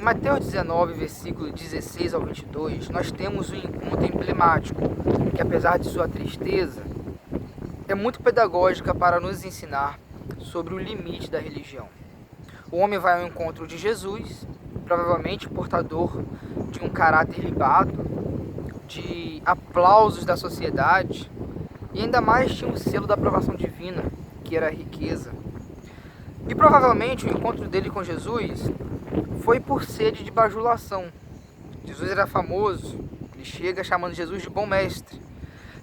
Em Mateus 19, versículo 16 ao 22, nós temos um encontro emblemático, que apesar de sua tristeza, é muito pedagógica para nos ensinar sobre o limite da religião. O homem vai ao encontro de Jesus, provavelmente portador de um caráter libado, de aplausos da sociedade, e ainda mais tinha o selo da aprovação divina, que era a riqueza. E provavelmente o encontro dele com Jesus foi por sede de bajulação. Jesus era famoso, ele chega chamando Jesus de bom mestre.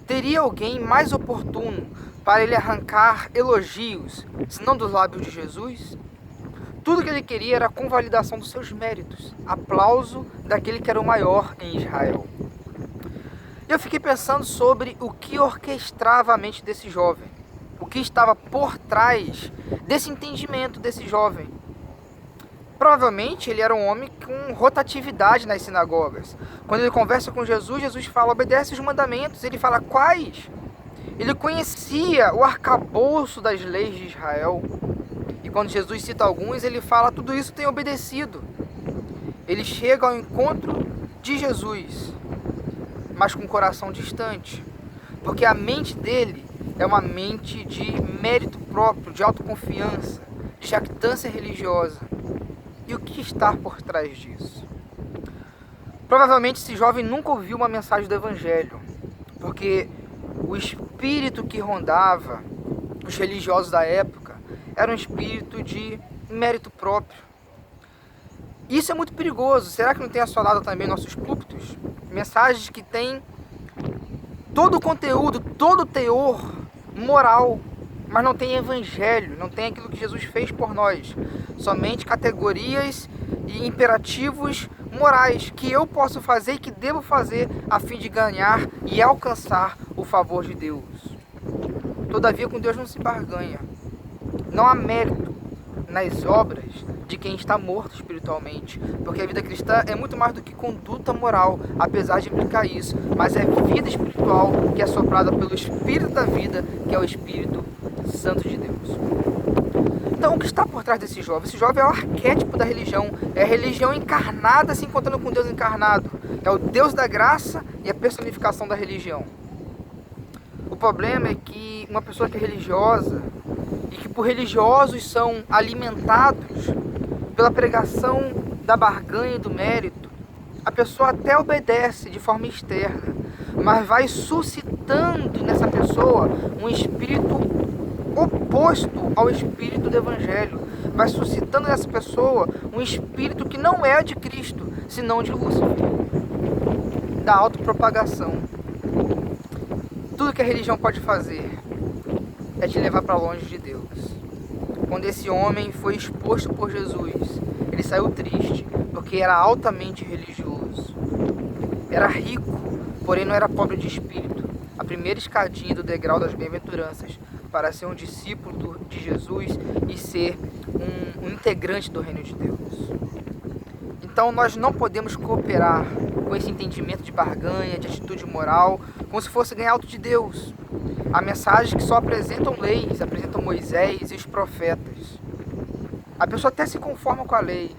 Teria alguém mais oportuno para ele arrancar elogios, senão dos lábios de Jesus? Tudo que ele queria era a convalidação dos seus méritos, aplauso daquele que era o maior em Israel. Eu fiquei pensando sobre o que orquestrava a mente desse jovem, o que estava por trás desse entendimento desse jovem. Provavelmente ele era um homem com rotatividade nas sinagogas. Quando ele conversa com Jesus, Jesus fala, obedece os mandamentos. Ele fala, quais? Ele conhecia o arcabouço das leis de Israel. E quando Jesus cita alguns, ele fala, tudo isso tem obedecido. Ele chega ao encontro de Jesus, mas com o coração distante. Porque a mente dele é uma mente de mérito próprio, de autoconfiança, de jactância religiosa. E o que está por trás disso? Provavelmente esse jovem nunca ouviu uma mensagem do Evangelho, porque o espírito que rondava os religiosos da época era um espírito de mérito próprio. Isso é muito perigoso. Será que não tem assolado também nossos púlpitos? Mensagens que têm todo o conteúdo, todo o teor moral, mas não tem evangelho, não tem aquilo que Jesus fez por nós. Somente categorias e imperativos morais que eu posso fazer e que devo fazer a fim de ganhar e alcançar o favor de Deus. Todavia, com Deus não se barganha. Não há mérito nas obras de quem está morto espiritualmente, porque a vida cristã é muito mais do que conduta moral, apesar de implicar isso, mas é vida espiritual que é soprada pelo Espírito da vida, que é o Espírito Santo de Deus. Então, o que está por trás desse jovem? Esse jovem é o arquétipo da religião, é a religião encarnada se encontrando com Deus encarnado, é o Deus da graça e a personificação da religião. O problema é que uma pessoa que é religiosa e que por religiosos são alimentados pela pregação da barganha e do mérito, a pessoa até obedece de forma externa, mas vai suscitando nessa pessoa um espírito oposto ao espírito do Evangelho, vai suscitando nessa pessoa um espírito que não é de Cristo, senão de Lúcifer, da autopropagação. Tudo que a religião pode fazer é te levar para longe de Deus. Quando esse homem foi exposto por Jesus, ele saiu triste, porque era altamente religioso. Era rico, porém não era pobre de espírito. A primeira escadinha do degrau das bem-aventuranças para ser um discípulo de Jesus e ser um integrante do reino de Deus. Então nós não podemos cooperar com esse entendimento de barganha, de atitude moral, como se fosse ganhar algo de Deus. Há mensagens que só apresentam leis, apresentam Moisés e os profetas. A pessoa até se conforma com a lei,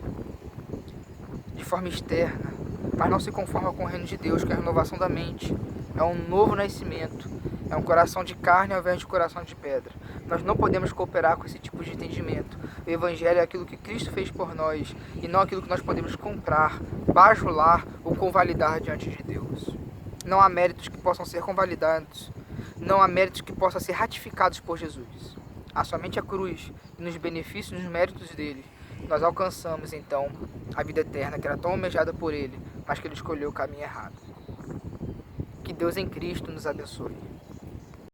de forma externa, mas não se conforma com o reino de Deus, que é a renovação da mente. É um novo nascimento, é um coração de carne ao invés de coração de pedra. Nós não podemos cooperar com esse tipo de entendimento. O Evangelho é aquilo que Cristo fez por nós, e não aquilo que nós podemos comprar, bajular ou convalidar diante de Deus. Não há méritos que possam ser convalidados, não há méritos que possam ser ratificados por Jesus. Há somente a cruz, e nos benefícios, nos méritos dele, nós alcançamos então a vida eterna, que era tão almejada por ele, mas que ele escolheu o caminho errado. Que Deus em Cristo nos abençoe.